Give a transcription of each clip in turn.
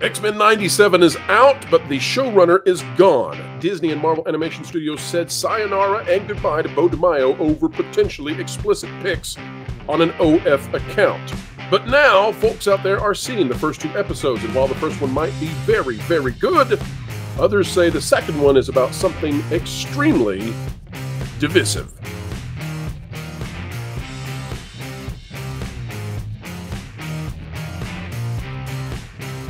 X-Men 97 is out, but the showrunner is gone. Disney and Marvel Animation Studios said sayonara and goodbye to Beau DeMaio over potentially explicit pics on an OF account. But now, folks out there are seeing the first two episodes, and while the first one might be very, very good, others say the second one is about something extremely divisive.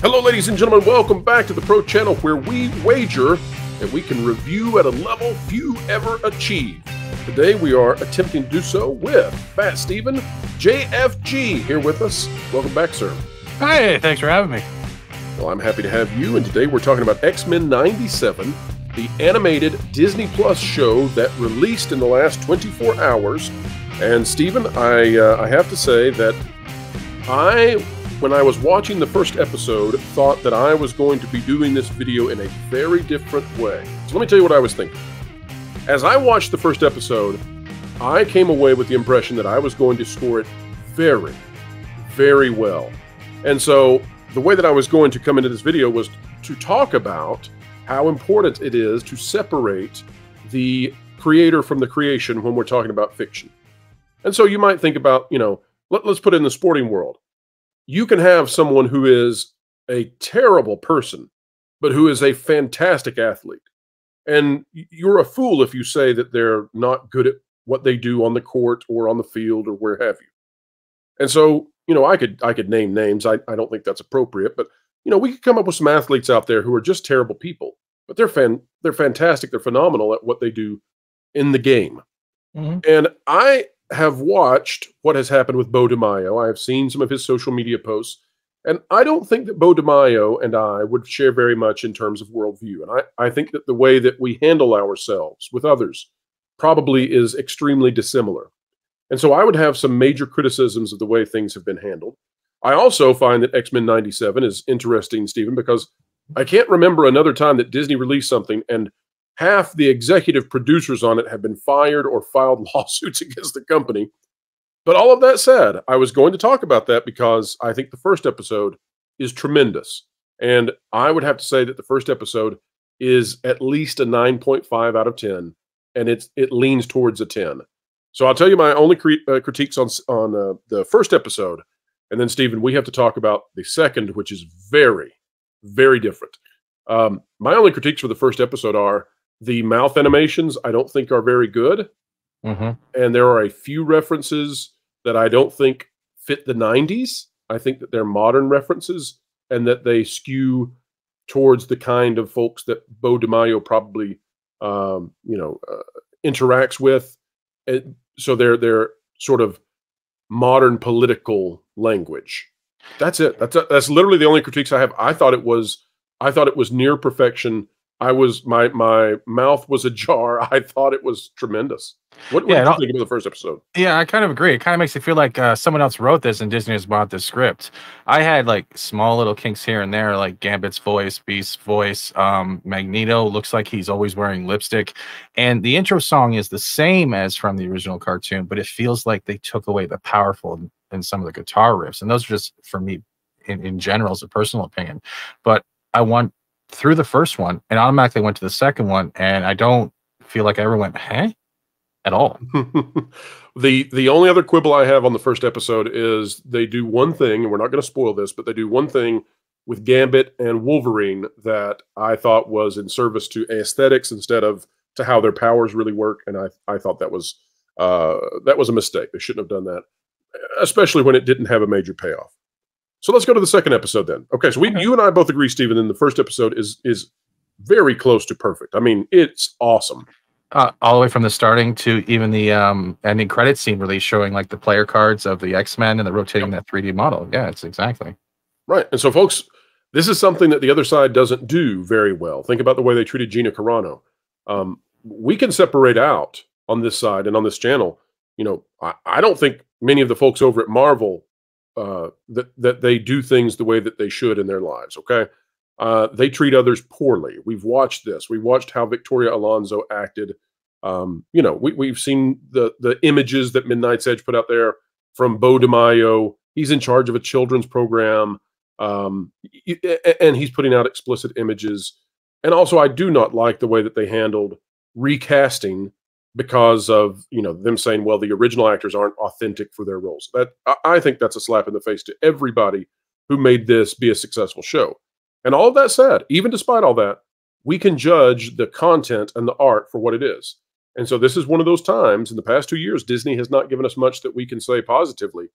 Hello, ladies and gentlemen. Welcome back to the Pro Channel, where we wager that we can review at a level few ever achieve. Today, we are attempting to do so with Fat Steven, JFG, here with us. Welcome back, sir. Hey, thanks for having me. Well, I'm happy to have you, and today we're talking about X-Men 97, the animated Disney Plus show that released in the last 24 hours. And Steven, I have to say that when I was watching the first episode, thought that I was going to be doing this video in a very different way. So let me tell you what I was thinking. As I watched the first episode, I came away with the impression that I was going to score it very, very well. And so the way that I was going to come into this video was to talk about how important it is to separate the creator from the creation when we're talking about fiction. And so you might think about, let's put it in the sporting world. You can have someone who is a terrible person, but who is a fantastic athlete. And you're a fool if you say that they're not good at what they do on the court or on the field or where have you. And so, I could name names. I don't think that's appropriate, but we could come up with some athletes out there who are just terrible people, but they're fantastic. They're phenomenal at what they do in the game. Mm-hmm. And I have watched what has happened with Beau DeMaio. I have seen some of his social media posts, and I don't think that Beau DeMaio and I would share very much in terms of worldview. And I think that the way that we handle ourselves with others probably is extremely dissimilar. And so I would have some major criticisms of the way things have been handled. I also find that X-Men 97 is interesting, Stephen, because I can't remember another time that Disney released something and half the executive producers on it have been fired or filed lawsuits against the company. But all of that said, I was going to talk about that because I think the first episode is tremendous. And I would have to say that the first episode is at least a 9.5 out of 10, and it leans towards a 10. So I'll tell you my only critiques on the first episode, and then, Stephen, we have to talk about the second, which is very, very different. My only critiques for the first episode are the mouth animations I don't think are very good. Mm-hmm. And there are a few references that I don't think fit the 90s. I think that they're modern references and that they skew towards the kind of folks that Beau DeMaio probably, interacts with. And so they're sort of modern political language. That's it. That's literally the only critiques I have. I thought it was near perfection. My mouth was ajar. I thought it was tremendous. What did you think about the first episode? Yeah, I kind of agree. It kind of makes it feel like someone else wrote this and Disney has bought the script. I had small little kinks here and there, like Gambit's voice, Beast's voice, Magneto looks like he's always wearing lipstick. And the intro song is the same as from the original cartoon, but it feels like they took away the powerful in some of the guitar riffs. And those are just, for me, in general, as a personal opinion. But I want through the first one and automatically went to the second one, and I don't feel like I ever went, hey, at all. The only other quibble I have on the first episode is they do one thing, and we're not going to spoil this, but they do one thing with Gambit and Wolverine that I thought was in service to aesthetics instead of to how their powers really work, and I thought that was a mistake. They shouldn't have done that, especially when it didn't have a major payoff. So let's go to the second episode then. Okay, so you and I both agree, Stephen, in the first episode is very close to perfect. I mean, it's awesome. All the way from the starting to even the ending credit scene release showing the player cards of the X-Men and the rotating that 3D model. Yeah, it's exactly. Right. And so, folks, this is something that the other side doesn't do very well. Think about the way they treated Gina Carano. We can separate out on this side and on this channel. I don't think many of the folks over at Marvel that they do things the way that they should in their lives, okay? They treat others poorly. We've watched this. We watched how Victoria Alonso acted. We've seen the images that Midnight's Edge put out there from Beau DeMaio. He's in charge of a children's program. And he's putting out explicit images. And also, I do not like the way that they handled recasting because of them saying, well, the original actors aren't authentic for their roles. That I think that's a slap in the face to everybody who made this be a successful show. And all of that said, even despite all that, we can judge the content and the art for what it is. And so this is one of those times in the past 2 years, Disney has not given us much that we can say positively.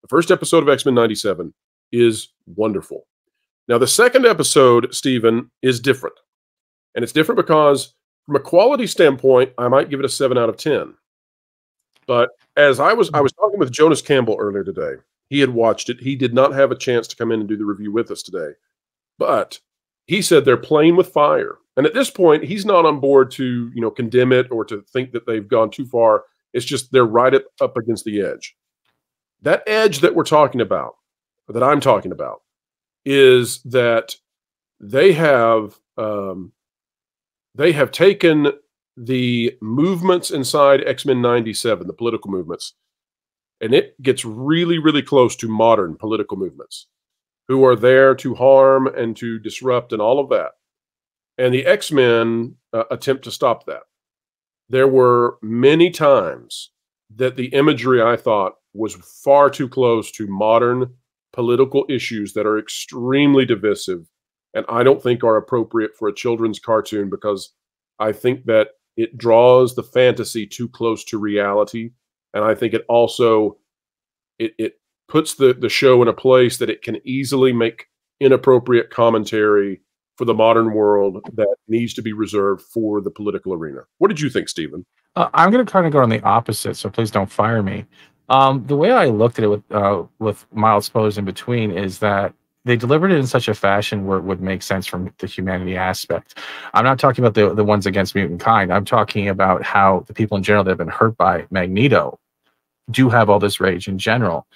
The first episode of X-Men 97 is wonderful. Now, the second episode, Stephen, is different. And it's different because from a quality standpoint, I might give it a 7 out of 10. But as I was talking with Jonas Campbell earlier today. He had watched it. He did not have a chance to come in and do the review with us today. But he said they're playing with fire. And at this point, he's not on board to, condemn it or to think that they've gone too far. It's just they're right up against the edge. That edge that we're talking about, or that I'm talking about, is that they have taken the movements inside X-Men 97, the political movements, and it gets really, really close to modern political movements who are there to harm and to disrupt and all of that. And the X-Men attempt to stop that. There were many times that the imagery, I thought, was far too close to modern political issues that are extremely divisive and I don't think are appropriate for a children's cartoon, because I think that it draws the fantasy too close to reality. And I think it also it puts the show in a place that it can easily make inappropriate commentary for the modern world that needs to be reserved for the political arena. What did you think, Stephen? I'm going to kind of go on the opposite, so please don't fire me. The way I looked at it with mild spoilers in between is that they delivered it in such a fashion where it would make sense from the humanity aspect. I'm not talking about the ones against mutant kind. I'm talking about how the people in general that have been hurt by Magneto do have all this rage in general.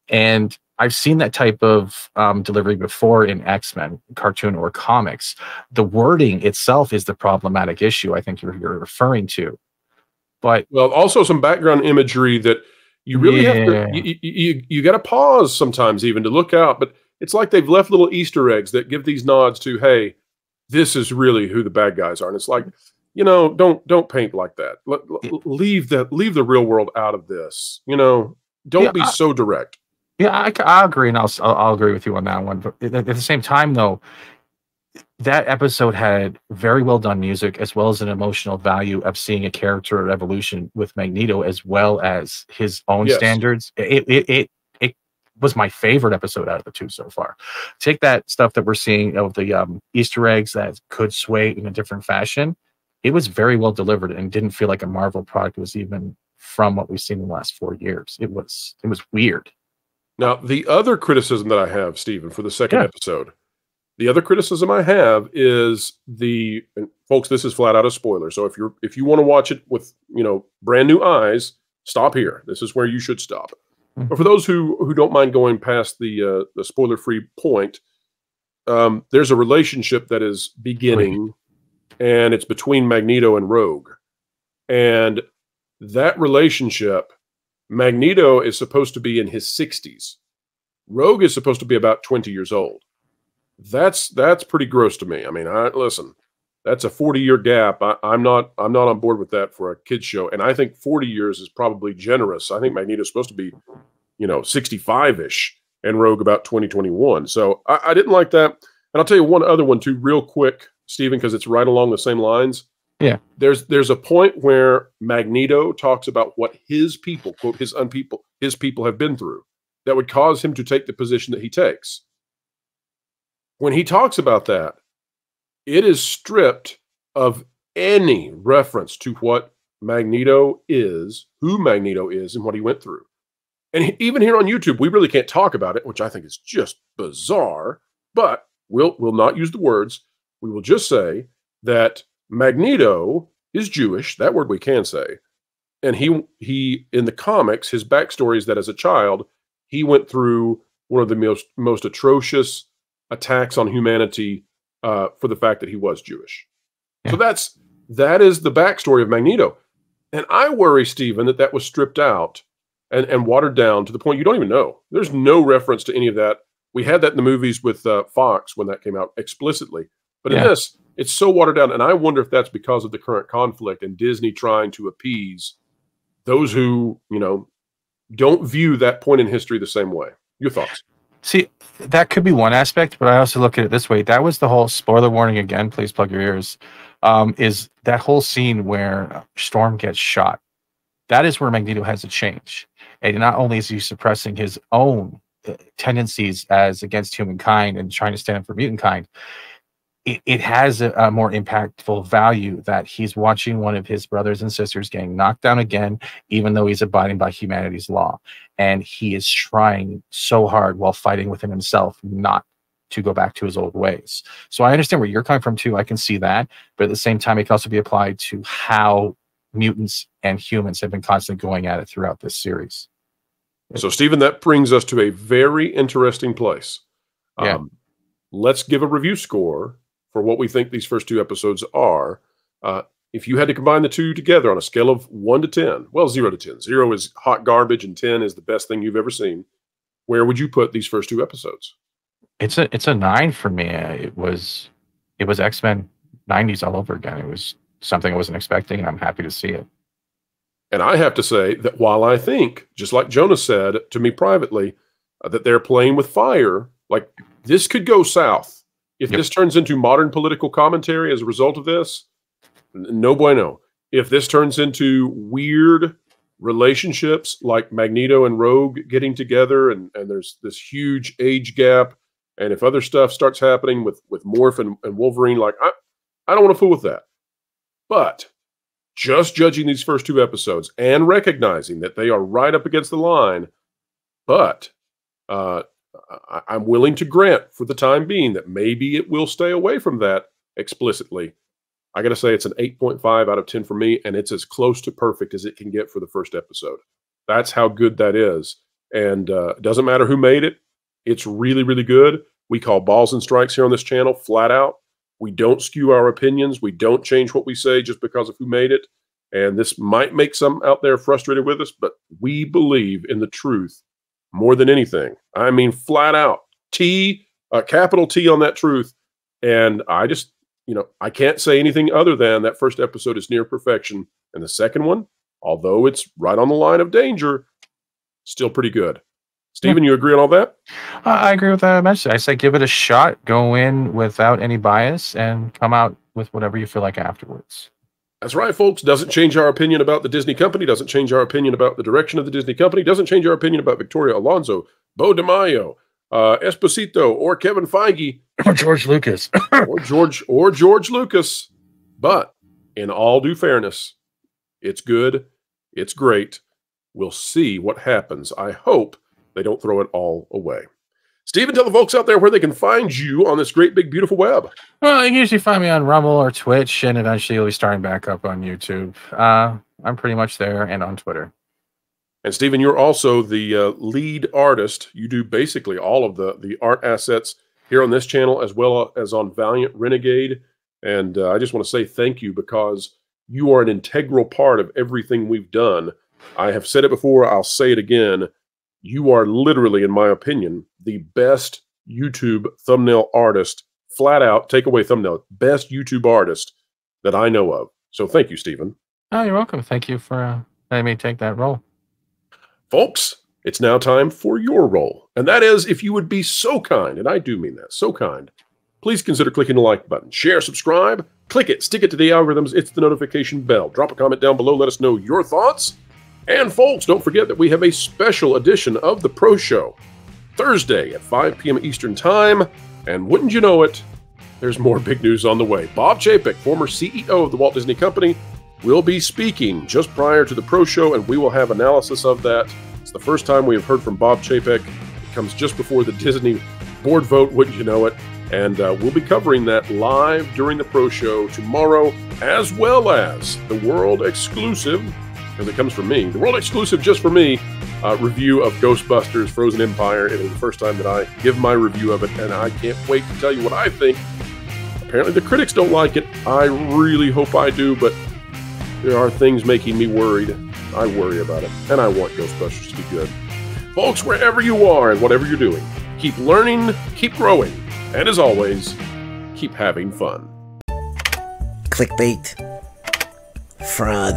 And I've seen that type of delivery before in X-Men, cartoon or comics. The wording itself is the problematic issue I think you're referring to. But well, also some background imagery that you really have to, you got to pause sometimes even to look out. But it's like they've left little Easter eggs that give these nods to, hey, this is really who the bad guys are. And it's like, don't paint like that. Leave the real world out of this. Don't be so direct. Yeah, I agree, and I'll agree with you on that one. But at the same time, though, that episode had very well done music, as well as an emotional value of seeing a character evolution with Magneto, as well as his own standards. It was my favorite episode out of the two so far. Take that stuff that we're seeing of the Easter eggs that could sway in a different fashion. It was very well delivered and didn't feel like a Marvel product. It was even from what we've seen in the last 4 years. It was weird. Now, the other criticism that I have, Stephen, for the second episode, the other criticism I have is and folks, this is flat out a spoiler. So if you want to watch it with, brand new eyes, stop here. This is where you should stop. Mm-hmm. But for those who don't mind going past the spoiler-free point, there's a relationship that is beginning, and it's between Magneto and Rogue. And that relationship, Magneto is supposed to be in his 60s. Rogue is supposed to be about 20 years old. That's pretty gross to me. I mean, listen, that's a 40-year gap. I'm not on board with that for a kids show. And I think 40 years is probably generous. I think Magneto's supposed to be, 65-ish, and Rogue about 2021. So I didn't like that. And I'll tell you one other one too, real quick, Stephen, because it's right along the same lines. Yeah. There's a point where Magneto talks about what his people, quote, his people have been through that would cause him to take the position that he takes. When he talks about that, it is stripped of any reference to what Magneto is, who Magneto is, and what he went through. And even here on YouTube, we really can't talk about it, which I think is just bizarre, but we'll not use the words. We will just say that Magneto is Jewish. That word we can say. And he in the comics, his backstory is that as a child, he went through one of the most atrocious attacks on humanity for the fact that he was Jewish. Yeah. So that is the backstory of Magneto. And I worry, Stephen, that was stripped out and watered down to the point you don't even know. There's no reference to any of that We had that in the movies with Fox when that came out explicitly. But in Yeah. this, it's so watered down. And I wonder if that's because of the current conflict and Disney trying to appease those who, don't view that point in history the same way. Your thoughts? See, that could be one aspect, but I also look at it this way. That was the whole spoiler warning again. Please plug your ears. Is that whole scene where Storm gets shot? That is where Magneto has a change, and not only is he suppressing his own tendencies as against humankind and trying to stand up for mutant kind, it has a more impactful value that he's watching one of his brothers and sisters getting knocked down again, even though he's abiding by humanity's law. And he is trying so hard while fighting within himself not to go back to his old ways. So I understand where you're coming from too. I can see that. But at the same time, it can also be applied to how mutants and humans have been constantly going at it throughout this series. So, Stephen, that brings us to a very interesting place. Yeah. Let's give a review score for what we think these first 2 episodes are. If you had to combine the two together on a scale of 1 to 10, well, 0 to 10. 0 is hot garbage and 10 is the best thing you've ever seen. Where would you put these first 2 episodes? It's a 9 for me. It was X-Men 90s all over again. It was something I wasn't expecting, and I'm happy to see it. And I have to say that while I think, just like Jonah said to me privately, that they're playing with fire, like this could go south. If this turns into modern political commentary as a result of this, no bueno. If this turns into weird relationships like Magneto and Rogue getting together and there's this huge age gap, and if other stuff starts happening with Morph and Wolverine, like I don't want to fool with that. But just judging these first 2 episodes and recognizing that they are right up against the line, but I'm willing to grant for the time being that maybe it will stay away from that explicitly. I got to say it's an 8.5 out of 10 for me, and it's as close to perfect as it can get for the first episode. That's how good that is. And it doesn't matter who made it. It's really, really good. We call balls and strikes here on this channel, flat out. We don't skew our opinions. We don't change what we say just because of who made it. And this might make some out there frustrated with us, but we believe in the truth more than anything. I mean, flat out, capital T on that truth. And I just, I can't say anything other than that first episode is near perfection. And the second one, although it's right on the line of danger, still pretty good. Stephen, you agree on all that? I agree with that immensely. I say give it a shot, go in without any bias, and come out with whatever you feel like afterwards. That's right, folks. Doesn't change our opinion about the Disney company, doesn't change our opinion about the direction of the Disney company, doesn't change our opinion about Victoria Alonso, Bo DiMaggio, Esposito, or Kevin Feige. Or George Lucas. or George Lucas. But in all due fairness, it's good. It's great. We'll see what happens. I hope they don't throw it all away. Stephen, tell the folks out there where they can find you on this great, big, beautiful web. Well, you can usually find me on Rumble or Twitch, and eventually you'll be starting back up on YouTube. I'm pretty much there, and on Twitter. And Stephen, you're also the lead artist. You do basically all of the art assets here on this channel, as well as on Valiant Renegade. And I just want to say thank you, because you are an integral part of everything we've done. I have said it before. I'll say it again. You are literally, in my opinion, the best YouTube thumbnail artist, flat out, takeaway thumbnail, best YouTube artist that I know of. So thank you, Stephen. Oh, you're welcome. Thank you for letting me take that role. Folks, it's now time for your role. And that is, if you would be so kind, and I do mean that, so kind, please consider clicking the like button. Share, subscribe, click it, stick it to the algorithms, it's the notification bell. Drop a comment down below, let us know your thoughts. And folks, don't forget that we have a special edition of The Pro Show, Thursday at 5 p.m. Eastern Time. And wouldn't you know it, there's more big news on the way. Bob Chapek, former CEO of the Walt Disney Company, will be speaking just prior to The Pro Show, and we will have analysis of that. It's the first time we have heard from Bob Chapek. It comes just before the Disney board vote, wouldn't you know it. And we'll be covering that live during The Pro Show tomorrow, as well as the world exclusive, because it comes from me, the world exclusive just for me, review of Ghostbusters Frozen Empire. It is the first time that I give my review of it, and I can't wait to tell you what I think. Apparently the critics don't like it. I really hope I do, but there are things making me worried. I worry about it, and I want Ghostbusters to be good. Folks, wherever you are and whatever you're doing, Keep learning, keep growing, and as always, keep having fun. Clickbait. Fraud.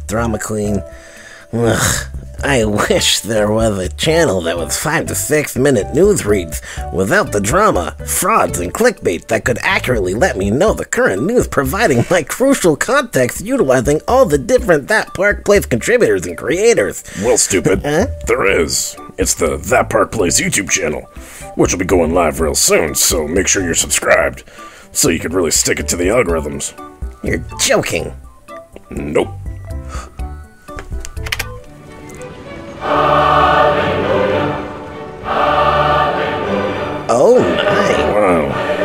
Drama queen. Ugh. I wish there was a channel that was 5 to 6 minute news reads without the drama, frauds, and clickbait that could accurately let me know the current news, providing my crucial context utilizing all the different That Park Place contributors and creators. Well, stupid. There is. It's the That Park Place YouTube channel, which will be going live real soon, so make sure you're subscribed, so you can really stick it to the algorithms. You're joking. Nope. Oh my. Wow.